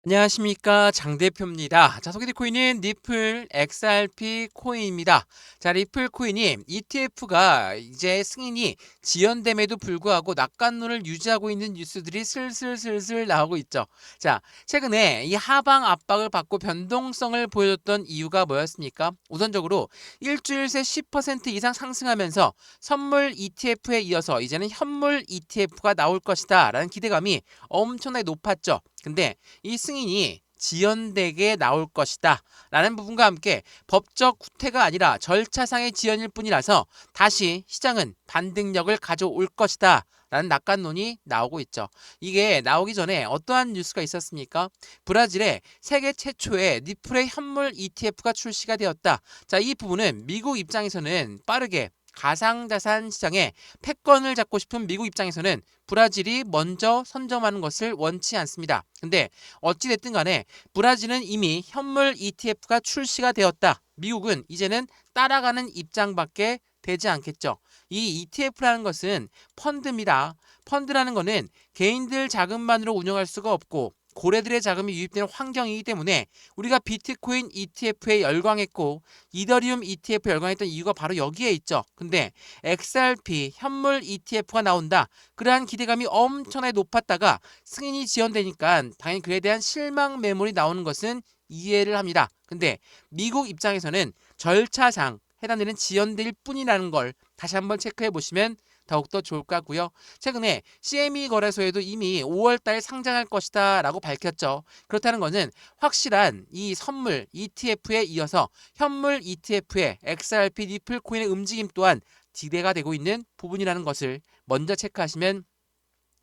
안녕하십니까, 장 대표입니다. 자, 소개될 코인은 리플 XRP 코인입니다. 자, 리플 코인이 ETF가 이제 승인이 지연됨에도 불구하고 낙관론을 유지하고 있는 뉴스들이 슬슬 나오고 있죠. 자, 최근에 이 하방 압박을 받고 변동성을 보여줬던 이유가 뭐였습니까? 우선적으로 일주일 새 10% 이상 상승하면서 선물 ETF에 이어서 이제는 현물 ETF가 나올 것이다 라는 기대감이 엄청나게 높았죠. 근데 이 승인이 지연되게 나올 것이다 라는 부분과 함께 법적 구태가 아니라 절차상의 지연일 뿐이라서 다시 시장은 반등력을 가져올 것이다 라는 낙관론이 나오고 있죠. 이게 나오기 전에 어떠한 뉴스가 있었습니까? 브라질에 세계 최초의 리플의 현물 ETF가 출시가 되었다. 자, 이 부분은 미국 입장에서는 빠르게 가상자산 시장에 패권을 잡고 싶은 미국 입장에서는 브라질이 먼저 선점하는 것을 원치 않습니다. 근데 어찌됐든 간에 브라질은 이미 현물 ETF가 출시가 되었다. 미국은 이제는 따라가는 입장밖에 되지 않겠죠. 이 ETF라는 것은 펀드입니다. 펀드라는 것은 개인들 자금만으로 운영할 수가 없고 고래들의 자금이 유입되는 환경이기 때문에 우리가 비트코인 ETF에 열광했고 이더리움 ETF에 열광했던 이유가 바로 여기에 있죠. 근데 XRP 현물 ETF가 나온다. 그러한 기대감이 엄청나게 높았다가 승인이 지연되니까 당연히 그에 대한 실망 매물이 나오는 것은 이해를 합니다. 근데 미국 입장에서는 절차상 해당되는 지연될 뿐이라는 걸 다시 한번 체크해 보시면 더욱더 좋을 것 같고요. 최근에 CME 거래소에도 이미 5월달 상장할 것이다 라고 밝혔죠. 그렇다는 것은 확실한 이 선물 ETF에 이어서 현물 ETF의 XRP 리플 코인의 움직임 또한 기대가 되고 있는 부분이라는 것을 먼저 체크하시면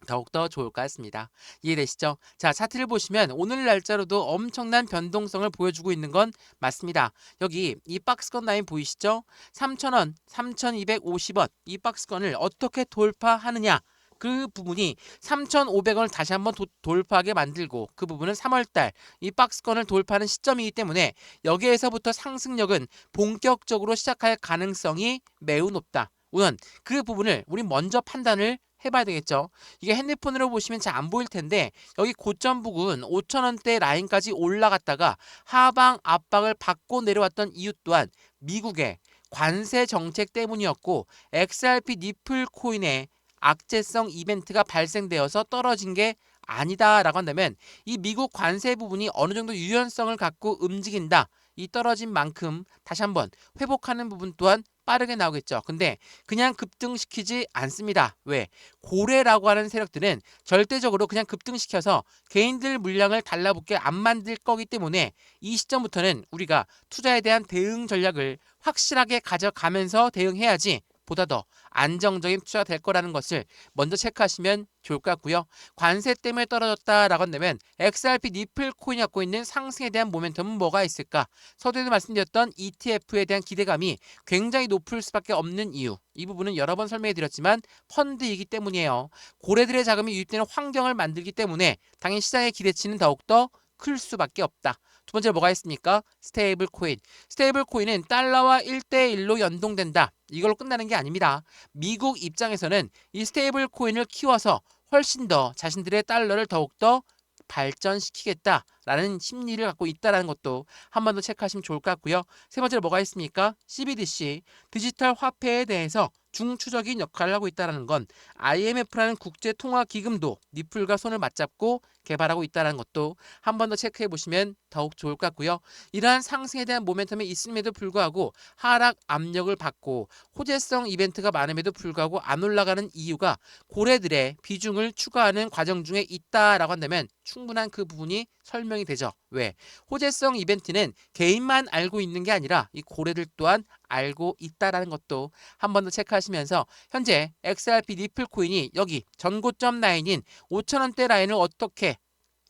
더욱더 좋을 것 같습니다. 이해되시죠? 자, 차트를 보시면 오늘 날짜로도 엄청난 변동성을 보여주고 있는 건 맞습니다. 여기 이 박스권 라인 보이시죠? 3,000원, 3,250원 이 박스권을 어떻게 돌파하느냐, 그 부분이 3,500원을 다시 한번 돌파하게 만들고 그 부분은 3월달 이 박스권을 돌파하는 시점이기 때문에 여기에서부터 상승력은 본격적으로 시작할 가능성이 매우 높다. 우선 그 부분을 우리 먼저 판단을 해봐야 되겠죠. 이게 핸드폰으로 보시면 잘 안 보일 텐데 여기 고점 부근 5,000원대 라인까지 올라갔다가 하방 압박을 받고 내려왔던 이유 또한 미국의 관세 정책 때문이었고 XRP 니플 코인의 악재성 이벤트가 발생되어서 떨어진 게 아니다라고 한다면 이 미국 관세 부분이 어느 정도 유연성을 갖고 움직인다. 이 떨어진 만큼 다시 한번 회복하는 부분 또한 빠르게 나오겠죠. 근데 그냥 급등시키지 않습니다. 왜? 고래라고 하는 세력들은 절대적으로 그냥 급등시켜서 개인들 물량을 달라붙게 안 만들 거기 때문에 이 시점부터는 우리가 투자에 대한 대응 전략을 확실하게 가져가면서 대응해야지 보다 더 안정적인 투자가 될 거라는 것을 먼저 체크하시면 좋을 것 같고요. 관세 때문에 떨어졌다라고 한다면 XRP 니플 코인이 갖고 있는 상승에 대한 모멘텀은 뭐가 있을까? 서두에도 말씀드렸던 ETF에 대한 기대감이 굉장히 높을 수밖에 없는 이유, 이 부분은 여러 번 설명해 드렸지만 펀드이기 때문이에요. 고래들의 자금이 유입되는 환경을 만들기 때문에 당연히 시장의 기대치는 더욱더 클 수밖에 없다. 두 번째 뭐가 있습니까? 스테이블 코인. 스테이블 코인은 달러와 1대1로 연동된다. 이걸로 끝나는 게 아닙니다. 미국 입장에서는 이 스테이블 코인을 키워서 훨씬 더 자신들의 달러를 더욱더 발전시키겠다라는 심리를 갖고 있다는 것도 한 번 더 체크하시면 좋을 것 같고요. 세 번째로 뭐가 있습니까? CBDC, 디지털 화폐에 대해서 중추적인 역할을 하고 있다는 건 IMF라는 국제통화기금도 니플과 손을 맞잡고 개발하고 있다는 것도 한 번 더 체크해 보시면 더욱 좋을 것 같고요. 이러한 상승에 대한 모멘텀이 있음에도 불구하고 하락 압력을 받고 호재성 이벤트가 많음에도 불구하고 안 올라가는 이유가 고래들의 비중을 추가하는 과정 중에 있다라고 한다면 충분한 그 부분이 설명이 되죠. 왜? 호재성 이벤트는 개인만 알고 있는 게 아니라 이 고래들 또한 알고 있다라는 것도 한 번 더 체크하시면서 현재 XRP 리플 코인이 여기 전고점 라인인 5,000원대 라인을 어떻게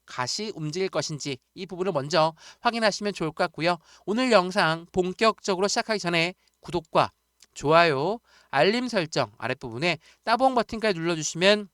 가시 움직일 것인지 이 부분을 먼저 확인하시면 좋을 것 같고요. 오늘 영상 본격적으로 시작하기 전에 구독과 좋아요, 알림 설정 아랫부분에 따봉 버튼까지 눌러주시면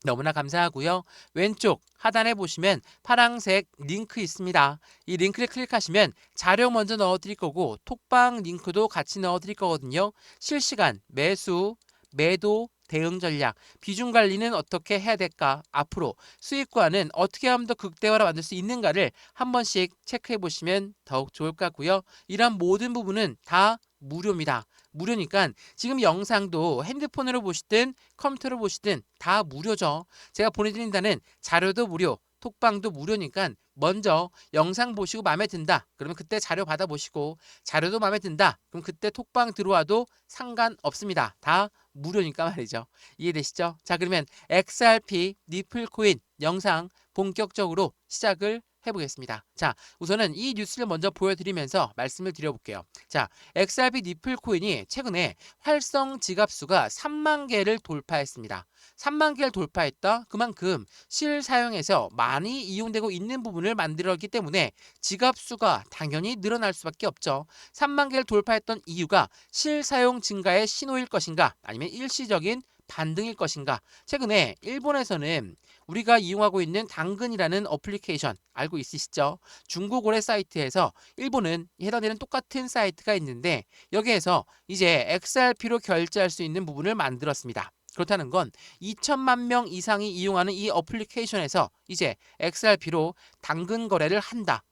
너무나 감사하고요. 왼쪽 하단에 보시면 파란색 링크 있습니다. 이 링크를 클릭하시면 자료 먼저 넣어드릴 거고 톡방 링크도 같이 넣어드릴 거거든요. 실시간 매수, 매도, 대응 전략, 비중 관리는 어떻게 해야 될까? 앞으로 수익과는 어떻게 하면 더 극대화를 만들 수 있는가를 한 번씩 체크해 보시면 더욱 좋을 것 같고요. 이런 모든 부분은 다 무료입니다. 무료니까 지금 영상도 핸드폰으로 보시든 컴퓨터로 보시든 다 무료죠. 제가 보내드린다는 자료도 무료, 톡방도 무료니까 먼저 영상 보시고 마음에 든다. 그러면 그때 자료 받아보시고 자료도 마음에 든다. 그럼 그때 톡방 들어와도 상관없습니다. 다 무료니까 말이죠. 이해되시죠? 자, 그러면 XRP 니플 코인 영상 본격적으로 시작을 해보겠습니다. 자, 우선은 이 뉴스를 먼저 보여드리면서 말씀을 드려볼게요. 자, XRP 니플 코인이 최근에 활성 지갑수가 3만 개를 돌파했습니다. 3만 개를 돌파했다. 그만큼 실사용에서 많이 이용되고 있는 부분을 만들었기 때문에 지갑수가 당연히 늘어날 수밖에 없죠. 3만 개를 돌파했던 이유가 실사용 증가의 신호일 것인가 아니면 일시적인 반등일 것인가. 최근에 일본에서는 우리가 이용하고 있는 당근이라는 어플리케이션 알고 있으시죠? 중고거래 사이트에서 일본은 해당되는 똑같은 사이트가 있는데 여기에서 이제 XRP로 결제할 수 있는 부분을 만들었습니다. 그렇다는 건 2천만 명 이상이 이용하는 이 어플리케이션에서 이제 XRP로 당근 거래를 한다.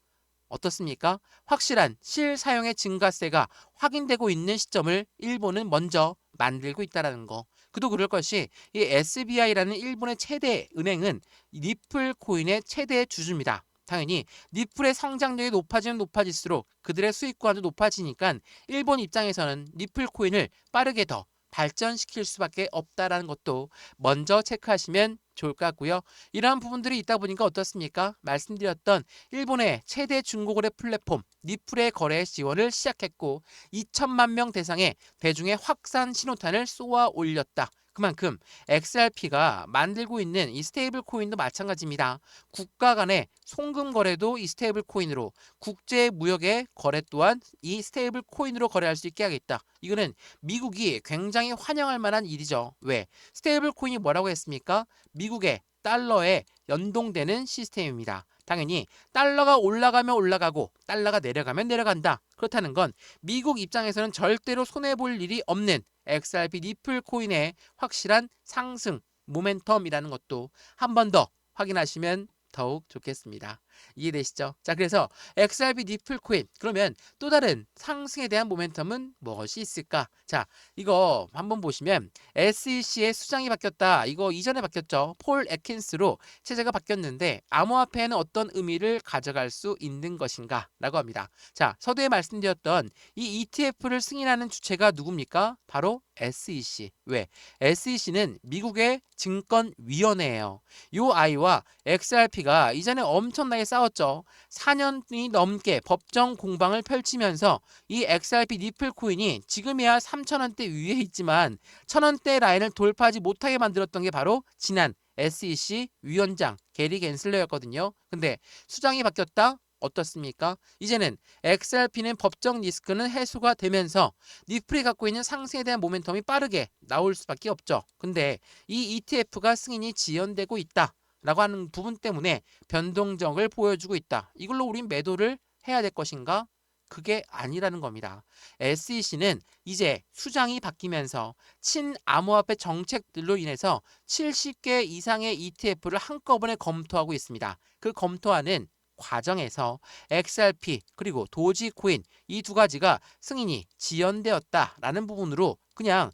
어떻습니까? 확실한 실사용의 증가세가 확인되고 있는 시점을 일본은 먼저 만들고 있다는 거. 그도 그럴 것이 이 SBI라는 일본의 최대 은행은 니플 코인의 최대 주주입니다. 당연히 니플의 성장력이 높아지면 높아질수록 그들의 수익과도 높아지니까 일본 입장에서는 니플 코인을 빠르게 더 발전시킬 수밖에 없다라는 것도 먼저 체크하시면 좋을 것 같고요. 이러한 부분들이 있다 보니까 어떻습니까? 말씀드렸던 일본의 최대 중고거래 플랫폼 니플의 거래 지원을 시작했고 2천만 명 대상의 대중의 확산 신호탄을 쏘아 올렸다. 그만큼 XRP가 만들고 있는 이 스테이블 코인도 마찬가지입니다. 국가 간의 송금 거래도 이 스테이블 코인으로, 국제 무역의 거래 또한 이 스테이블 코인으로 거래할 수 있게 하겠다. 이거는 미국이 굉장히 환영할 만한 일이죠. 왜? 스테이블 코인이 뭐라고 했습니까? 미국의 달러에 연동되는 시스템입니다. 당연히 달러가 올라가면 올라가고 달러가 내려가면 내려간다. 그렇다는 건 미국 입장에서는 절대로 손해볼 일이 없는 XRP 니플 코인의 확실한 상승 모멘텀이라는 것도 한 번 더 확인하시면 더욱 좋겠습니다. 이해되시죠? 자, 그래서 XRP 니플 코인, 그러면 또 다른 상승에 대한 모멘텀은 무엇이 있을까? 자, 이거 한번 보시면 SEC의 수장이 바뀌었다. 이거 이전에 바뀌었죠. 폴 애킨스로 체제가 바뀌었는데 암호화폐에는 어떤 의미를 가져갈 수 있는 것인가? 라고 합니다. 자, 서두에 말씀드렸던 이 ETF를 승인하는 주체가 누굽니까? 바로 SEC. 왜? SEC는 미국의 증권위원회예요. 요 아이와 XRP가 이전에 엄청나게 싸웠죠. 4년이 넘게 법정 공방을 펼치면서 이 XRP 니플 코인이 지금이야 3,000원대 위에 있지만 1,000원대 라인을 돌파하지 못하게 만들었던 게 바로 지난 SEC 위원장 게리 겐슬러였거든요. 근데 수장이 바뀌었다? 어떻습니까? 이제는 XRP는 법정 리스크는 해소가 되면서 니플이 갖고 있는 상승에 대한 모멘텀이 빠르게 나올 수밖에 없죠. 근데 이 ETF가 승인이 지연되고 있다 라고 하는 부분 때문에 변동적을 보여주고 있다. 이걸로 우린 매도를 해야 될 것인가? 그게 아니라는 겁니다. SEC는 이제 수장이 바뀌면서 친암호화폐 정책들로 인해서 70개 이상의 ETF를 한꺼번에 검토하고 있습니다. 그 검토하는 과정에서 XRP 그리고 도지코인 이 두 가지가 승인이 지연되었다라는 부분으로 그냥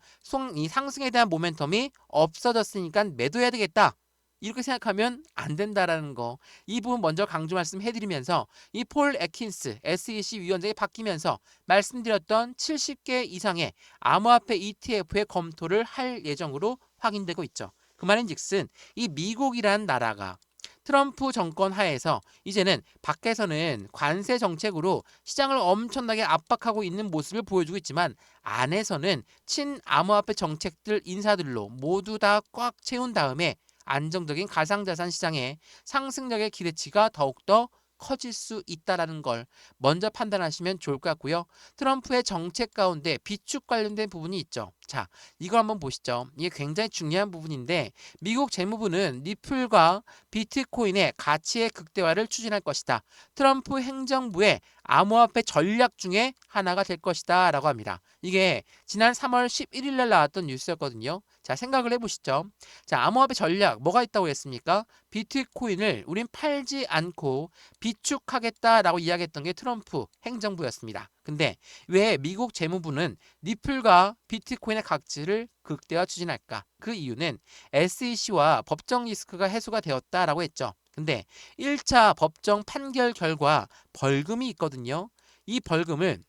이 상승에 대한 모멘텀이 없어졌으니까 매도해야 되겠다. 이렇게 생각하면 안 된다라는 거. 이 부분 먼저 강조 말씀해드리면서 이 폴 애킨스 SEC 위원장이 바뀌면서 말씀드렸던 70개 이상의 암호화폐 ETF의 검토를 할 예정으로 확인되고 있죠. 그 말인즉슨 이 미국이란 나라가 트럼프 정권 하에서 이제는 밖에서는 관세 정책으로 시장을 엄청나게 압박하고 있는 모습을 보여주고 있지만 안에서는 친암호화폐 정책들 인사들로 모두 다 꽉 채운 다음에 안정적인 가상자산 시장의 상승력의 기대치가 더욱더 커질 수 있다는 걸 먼저 판단하시면 좋을 것 같고요. 트럼프의 정책 가운데 비축 관련된 부분이 있죠. 자, 이거 한번 보시죠. 이게 굉장히 중요한 부분인데 미국 재무부는 니플과 비트코인의 가치의 극대화를 추진할 것이다. 트럼프 행정부의 암호화폐 전략 중에 하나가 될 것이다 라고 합니다. 이게 지난 3월 11일 날 나왔던 뉴스였거든요. 자, 생각을 해보시죠. 자, 암호화폐 전략 뭐가 있다고 했습니까? 비트코인을 우린 팔지 않고 비축하겠다라고 이야기했던 게 트럼프 행정부였습니다. 근데 왜 미국 재무부는 리플과 비트코인의 가치를 극대화 추진할까? 그 이유는 SEC와 법정 리스크가 해소가 되었다라고 했죠. 근데 1차 법정 판결 결과 벌금이 있거든요. 이 벌금을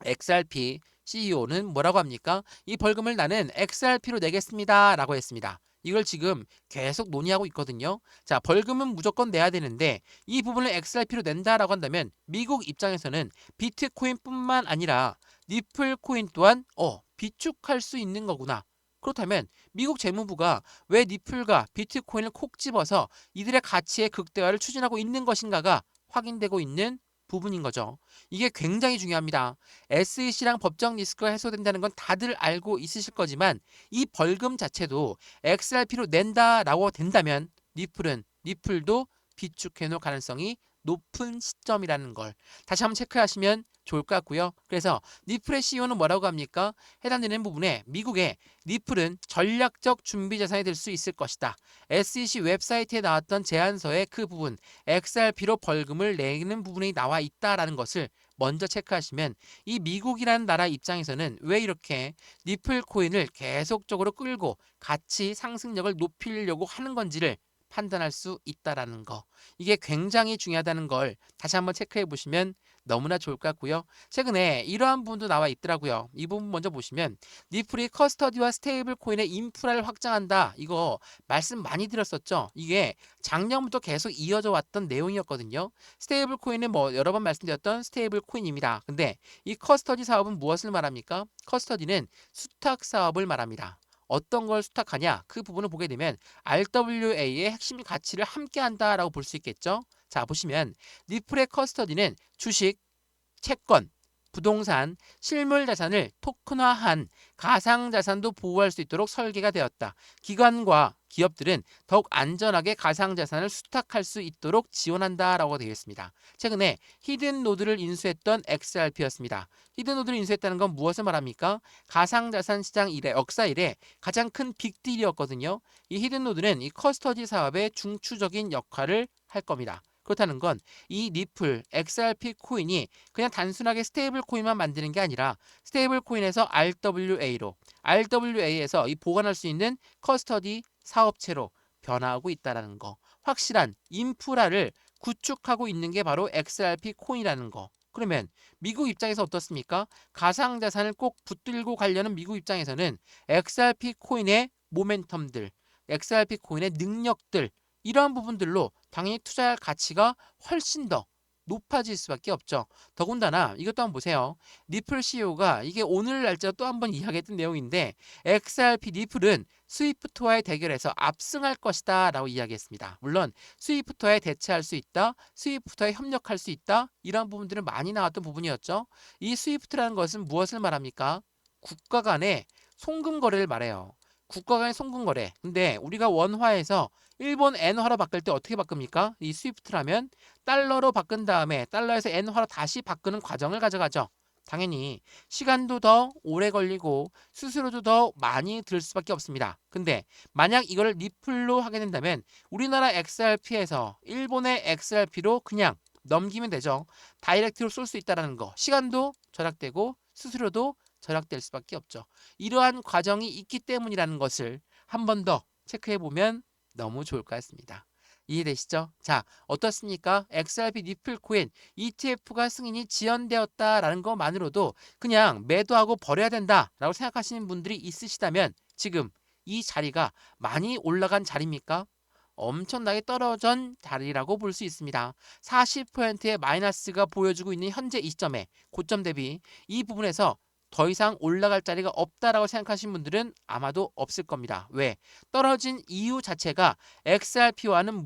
XRP CEO는 뭐라고 합니까? 이 벌금을 나는 XRP로 내겠습니다 라고 했습니다. 이걸 지금 계속 논의하고 있거든요. 자, 벌금은 무조건 내야 되는데 이 부분을 XRP로 낸다라고 한다면 미국 입장에서는 비트코인뿐만 아니라 리플 코인 또한 비축할 수 있는 거구나. 그렇다면 미국 재무부가 왜 리플과 비트코인을 콕 집어서 이들의 가치의 극대화를 추진하고 있는 것인가가 확인되고 있는 부분인 거죠. 이게 굉장히 중요합니다. SEC랑 법정 리스크가 해소된다는 건 다들 알고 있으실 거지만 이 벌금 자체도 XRP로 낸다라고 된다면 리플도 비축해 놓을 가능성이 높은 시점이라는 걸 다시 한번 체크하시면 좋을 것 같고요. 그래서 리플의 CEO는 뭐라고 합니까? 해당되는 부분에 미국의 리플은 전략적 준비 자산이 될 수 있을 것이다. SEC 웹사이트에 나왔던 제안서에 그 부분 XRP로 벌금을 내는 부분이 나와 있다라는 것을 먼저 체크하시면 이 미국이라는 나라 입장에서는 왜 이렇게 리플 코인을 계속적으로 끌고 가치 상승력을 높이려고 하는 건지를 판단할 수 있다라는 거. 이게 굉장히 중요하다는 걸 다시 한번 체크해 보시면 너무나 좋을 것 같고요. 최근에 이러한 부분도 나와 있더라고요. 이 부분 먼저 보시면 리플이 커스터디와 스테이블 코인의 인프라를 확장한다. 이거 말씀 많이 드렸었죠. 이게 작년부터 계속 이어져 왔던 내용이었거든요. 스테이블 코인은 뭐 여러 번 말씀드렸던 스테이블 코인입니다. 근데 이 커스터디 사업은 무엇을 말합니까? 커스터디는 수탁 사업을 말합니다. 어떤 걸 수탁하냐? 그 부분을 보게 되면 RWA의 핵심 가치를 함께 한다라고 볼 수 있겠죠. 자, 보시면 리플의 커스터디는 주식, 채권, 부동산, 실물 자산을 토큰화한 가상 자산도 보호할 수 있도록 설계가 되었다. 기관과 기업들은 더욱 안전하게 가상 자산을 수탁할 수 있도록 지원한다라고 되어 있습니다. 최근에 히든 노드를 인수했던 XRP였습니다. 히든 노드를 인수했다는 건 무엇을 말합니까? 가상 자산 시장 이래 역사 이래 가장 큰 빅딜이었거든요. 이 히든 노드는 이 커스터디 사업의 중추적인 역할을 할 겁니다. 그렇다는 건 이 리플, XRP 코인이 그냥 단순하게 스테이블 코인만 만드는 게 아니라 스테이블 코인에서 RWA에서 이 보관할 수 있는 커스터디 사업체로 변화하고 있다라는 거. 확실한 인프라를 구축하고 있는 게 바로 XRP 코인이라는 거. 그러면 미국 입장에서 어떻습니까? 가상자산을 꼭 붙들고 가려는 미국 입장에서는 XRP 코인의 모멘텀들, XRP 코인의 능력들 이러한 부분들로 당연히 투자할 가치가 훨씬 더 높아질 수밖에 없죠. 더군다나 이것도 한번 보세요. 리플 CEO가 이게 오늘 날짜 또 한번 이야기했던 내용인데 XRP 리플은 스위프트와의 대결에서 압승할 것이다 라고 이야기했습니다. 물론 스위프트와에 대체할 수 있다, 스위프트와에 협력할 수 있다 이런 부분들은 많이 나왔던 부분이었죠. 이 스위프트라는 것은 무엇을 말합니까? 국가 간의 송금 거래를 말해요. 국가 간의 송금 거래. 근데 우리가 원화에서 일본 엔화로 바꿀 때 어떻게 바꿉니까? 이 스위프트라면 달러로 바꾼 다음에 달러에서 엔화로 다시 바꾸는 과정을 가져가죠. 당연히 시간도 더 오래 걸리고 수수료도 더 많이 들 수밖에 없습니다. 근데 만약 이거를 리플로 하게 된다면 우리나라 XRP에서 일본의 XRP로 그냥 넘기면 되죠. 다이렉트로 쏠 수 있다는 거. 시간도 절약되고 수수료도 절약될 수밖에 없죠. 이러한 과정이 있기 때문이라는 것을 한 번 더 체크해 보면 너무 좋을 것 같습니다. 이해되시죠? 자, 어떻습니까? XRP 리플 코인 ETF가 승인이 지연되었다라는 것만으로도 그냥 매도하고 버려야 된다라고 생각하시는 분들이 있으시다면 지금 이 자리가 많이 올라간 자리입니까? 엄청나게 떨어진 자리라고 볼 수 있습니다. 40%의 마이너스가 보여주고 있는 현재 이 시점에 고점 대비 이 부분에서 더 이상 올라갈 자리가 없다라고 생각하시는 분들은 아마도 없을 겁니다. 왜? 떨어진 이유 자체가 XRP와는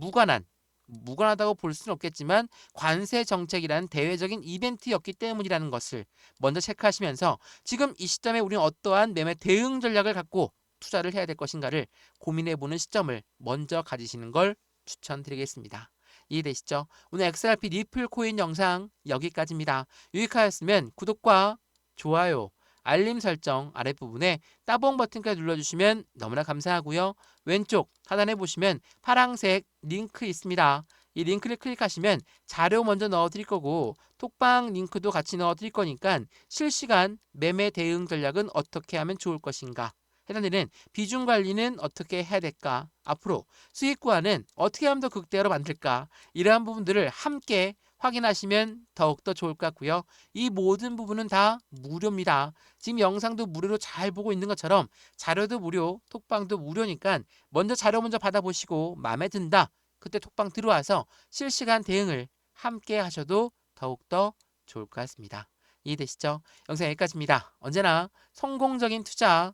무관하다고 볼 수는 없겠지만 관세 정책이라는 대외적인 이벤트였기 때문이라는 것을 먼저 체크하시면서 지금 이 시점에 우리는 어떠한 매매 대응 전략을 갖고 투자를 해야 될 것인가를 고민해보는 시점을 먼저 가지시는 걸 추천드리겠습니다. 이해되시죠? 오늘 XRP 리플 코인 영상 여기까지입니다. 유익하였으면 구독과 좋아요, 알림 설정 아랫부분에 따봉 버튼까지 눌러주시면 너무나 감사하고요. 왼쪽 하단에 보시면 파란색 링크 있습니다. 이 링크를 클릭하시면 자료 먼저 넣어드릴 거고 톡방 링크도 같이 넣어드릴 거니까 실시간 매매 대응 전략은 어떻게 하면 좋을 것인가, 해당되는 비중 관리는 어떻게 해야 될까, 앞으로 수익 구간은 어떻게 하면 더 극대화로 만들까, 이러한 부분들을 함께 확인하시면 더욱더 좋을 것 같고요. 이 모든 부분은 다 무료입니다. 지금 영상도 무료로 잘 보고 있는 것처럼 자료도 무료, 톡방도 무료니까 먼저 자료 먼저 받아보시고 마음에 든다, 그때 톡방 들어와서 실시간 대응을 함께 하셔도 더욱더 좋을 것 같습니다. 이해되시죠? 영상 여기까지입니다. 언제나 성공적인 투자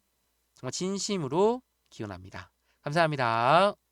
정말 진심으로 기원합니다. 감사합니다.